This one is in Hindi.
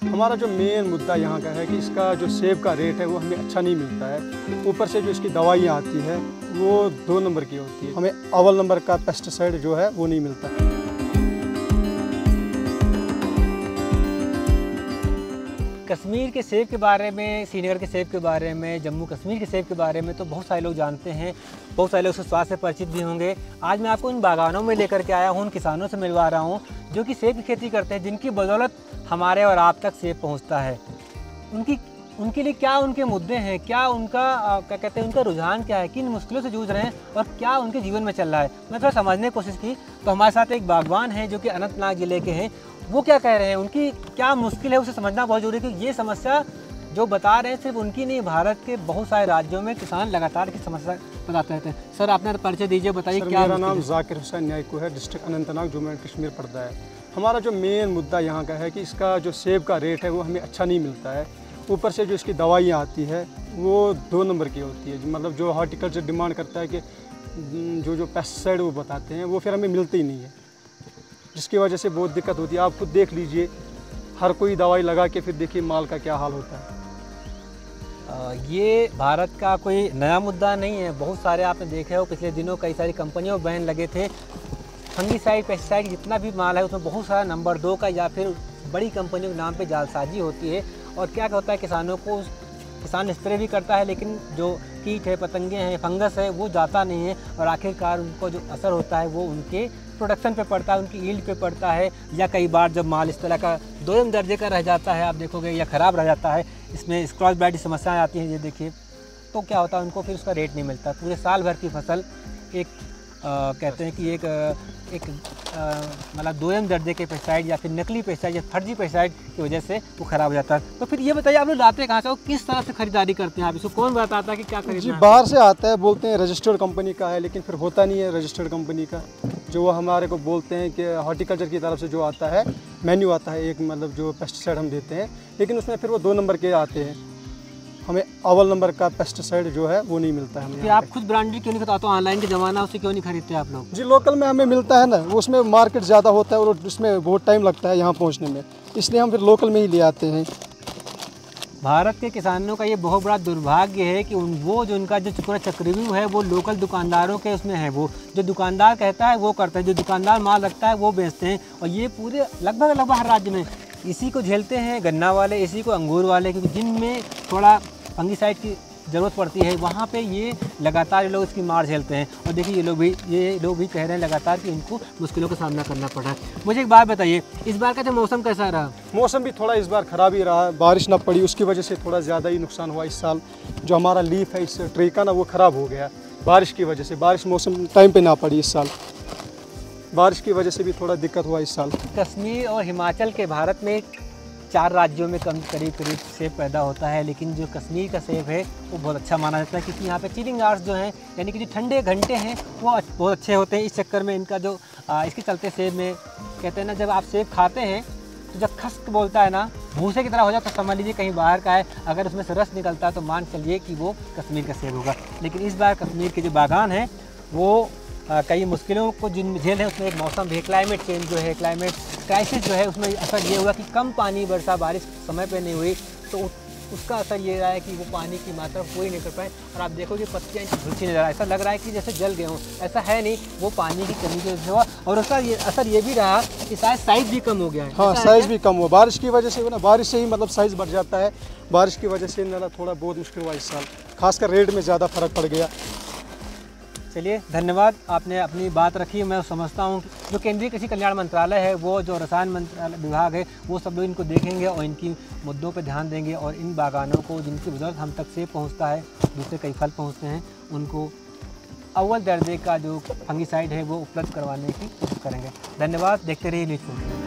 हमारा जो मेन मुद्दा यहाँ का है कि इसका जो सेब का रेट है वो हमें अच्छा नहीं मिलता है। ऊपर से जो इसकी दवाइयाँ आती है वो 2 नंबर की होती है। हमें अव्वल नंबर का पेस्टिसाइड जो है वो नहीं मिलता है। कश्मीर के सेब के बारे में, श्रीनगर के सेब के बारे में, जम्मू कश्मीर के सेब के बारे में तो बहुत सारे लोग जानते हैं, बहुत सारे लोग उसके स्वाद से परिचित भी होंगे। आज मैं आपको उन बागानों में लेकर के आया हूँ, उन किसानों से मिलवा रहा हूँ जो कि सेब की खेती करते हैं, जिनकी बदौलत हमारे और आप तक सेब पहुँचता है। उनके लिए क्या उनके मुद्दे हैं, क्या उनका क्या कहते हैं, उनका रुझान क्या है, किन मुश्किलों से जूझ रहे हैं और क्या उनके जीवन में चल रहा है। मैं थोड़ा समझने की कोशिश की तो हमारे साथ एक बागवान है जो कि अनंतनाग ज़िले के हैं। वो क्या कह रहे हैं, उनकी क्या मुश्किल है, उसे समझना बहुत जरूरी है कि ये समस्या जो बता रहे हैं सिर्फ उनकी नहीं, भारत के बहुत सारे राज्यों में किसान लगातार की समस्या बताते रहते हैं। सर, आपने परिचय दीजिए, बताइए क्या। मेरा नाम जाकिर हुसैन न्यायको है, डिस्ट्रिक्ट अनंतनाग, जम्मू एंड कश्मीर पड़ता है। हमारा जो मेन मुद्दा यहाँ का है कि इसका जो सेब का रेट है वो हमें अच्छा नहीं मिलता है। ऊपर से जो इसकी दवाइयाँ आती है वो 2 नंबर की होती है। मतलब जो हॉर्टिकल्चर डिमांड करता है कि जो पेस्टिसाइड वो बताते हैं वो फिर हमें मिलते ही नहीं है, जिसकी वजह से बहुत दिक्कत होती है। आप खुद देख लीजिए, हर कोई दवाई लगा के फिर देखिए माल का क्या हाल होता है। ये भारत का कोई नया मुद्दा नहीं है। बहुत सारे आपने देखे हो, पिछले दिनों कई सारी कंपनियों बैन लगे थे। फंगीसाइड, पेस्टिसाइड, जितना भी माल है उसमें बहुत सारा नंबर 2 का या फिर बड़ी कंपनियों के नाम पे जालसाजी होती है। और क्या होता है, किसानों को, किसान स्प्रे भी करता है लेकिन जो कीट है, पतंगे हैं, फंगस है वो जाता नहीं है और आखिरकार उनको जो असर होता है वो उनके प्रोडक्शन पे पड़ता है, उनकी यील्ड पे पड़ता है। या कई बार जब माल इस तरह का 2 दर्जे का रह जाता है, आप देखोगे, या ख़राब रह जाता है, इसमें क्रॉस ब्राइड की समस्याएँ आती हैं, ये देखिए, तो क्या होता है, उनको फिर उसका रेट नहीं मिलता। पूरे साल भर की फसल एक कहते हैं कि एक मतलब 2 दर्जे के पेस्टिसाइड या फिर नकली पेस्टिसाइड या फर्जी पेस्टिसाइड की वजह से वो ख़राब हो जाता है। तो फिर ये बताइए, आप लोग लाते कहाँ से, वो किस तरह से खरीदारी करते हैं आप, इसको कौन बताता है कि क्या खरीदना जी, है? बाहर से आता है, बोलते हैं रजिस्टर्ड कंपनी का है, लेकिन फिर होता नहीं है रजिस्टर्ड कंपनी का। जो वो हमारे को बोलते हैं कि हॉर्टिकल्चर की तरफ से जो आता है, मेन्यू आता है एक, मतलब जो पेस्टिसाइड हम देते हैं, लेकिन उसमें फिर वो 2 नंबर के आते हैं। हमें अव्वल नंबर का पेस्टिसाइड जो है वो नहीं मिलता है हमें। फिर आप खुद ब्रांडेड क्यों नहीं खरीदते? ऑनलाइन के ज़माना, उससे क्यों नहीं खरीदते आप लोग? जी, लोकल में हमें मिलता है ना, उसमें मार्केट ज़्यादा होता है और उसमें बहुत टाइम लगता है यहाँ पहुँचने में, इसलिए हम फिर लोकल में ही ले आते हैं। भारत के किसानों का ये बहुत बड़ा दुर्भाग्य है कि वो जो उनका जो पूरा चक्रव्यूह है वो लोकल दुकानदारों के उसमें है। वो जो दुकानदार कहता है वो करते हैं, जो दुकानदार माल रखता है वो बेचते हैं। और ये पूरे लगभग हर राज्य में इसी को झेलते हैं गन्ना वाले, इसी को अंगूर वाले, क्योंकि जिनमें थोड़ा फंगीसाइड की ज़रूरत पड़ती है वहाँ पे ये लगातार ये लोग इसकी मार झेलते हैं। और देखिए, ये लोग भी कह रहे हैं लगातार कि इनको मुश्किलों का सामना करना पड़ा है। मुझे एक बात बताइए, इस बार का जो मौसम कैसा रहा? मौसम भी थोड़ा इस बार ख़राब ही रहा, बारिश ना पड़ी, उसकी वजह से थोड़ा ज़्यादा ही नुकसान हुआ इस साल। जो हमारा लीफ है इस ट्री का ना, वो ख़राब हो गया बारिश की वजह से। बारिश मौसम टाइम पे ना पड़ी इस साल, बारिश की वजह से भी थोड़ा दिक्कत हुआ इस साल। कश्मीर और हिमाचल के भारत में 4 राज्यों में करीब सेब पैदा होता है, लेकिन जो कश्मीर का सेब है वो बहुत अच्छा माना जाता है, क्योंकि यहाँ पे चिलिंग आवर्स जो हैं, यानी कि जो ठंडे घंटे हैं वो बहुत अच्छे होते हैं। इस चक्कर में इनका जो इसके चलते सेब में कहते हैं ना, जब आप सेब खाते हैं तो जब खश्क बोलता है ना, भूसे की तरह हो जाता है, तो समझ लीजिए कहीं बाहर का है। अगर उसमें से रस निकलता है तो मान चलिए कि वो कश्मीर का सेब होगा। लेकिन इस बार कश्मीर के जो बागान हैं वो कई मुश्किलों को जिन झेल है, उसमें एक मौसम भी, क्लाइमेट चेंज जो है, क्लाइमेट क्राइसिस जो है, उसमें असर ये हुआ कि कम पानी, वर्षा, बारिश समय पे नहीं हुई, तो उसका असर ये रहा है कि वो पानी की मात्रा पूरी नहीं कर पाए। और आप देखोगे पत्तियाँ झुलसी नजर आ, ऐसा लग रहा है कि जैसे जल गए हों, ऐसा है नहीं, वो पानी की कमी की वजह से हुआ। और उसका ये असर ये भी रहा कि शायद साइज़ भी कम हो गया है। हाँ, साइज़ भी कम हुआ बारिश की वजह से ना, बारिश से ही मतलब साइज़ बढ़ जाता है। बारिश की वजह से ना थोड़ा बहुत मुश्किल हुआ इस साल, खासकर रेट में ज़्यादा फ़र्क पड़ गया। चलिए, धन्यवाद, आपने अपनी बात रखी। मैं समझता हूँ जो केंद्रीय कृषि कल्याण मंत्रालय है, वो जो रसायन मंत्रालय विभाग है, वो सब लोग इनको देखेंगे और इनकी मुद्दों पर ध्यान देंगे और इन बागानों को, जिनकी बदौलत हम तक सेब पहुँचता है, दूसरे कई फल पहुँचते हैं, उनको अव्वल दर्जे का जो फंगीसाइड है वो उपलब्ध करवाने की कोशिश करेंगे। धन्यवाद, देखते रहिए न्यूज़।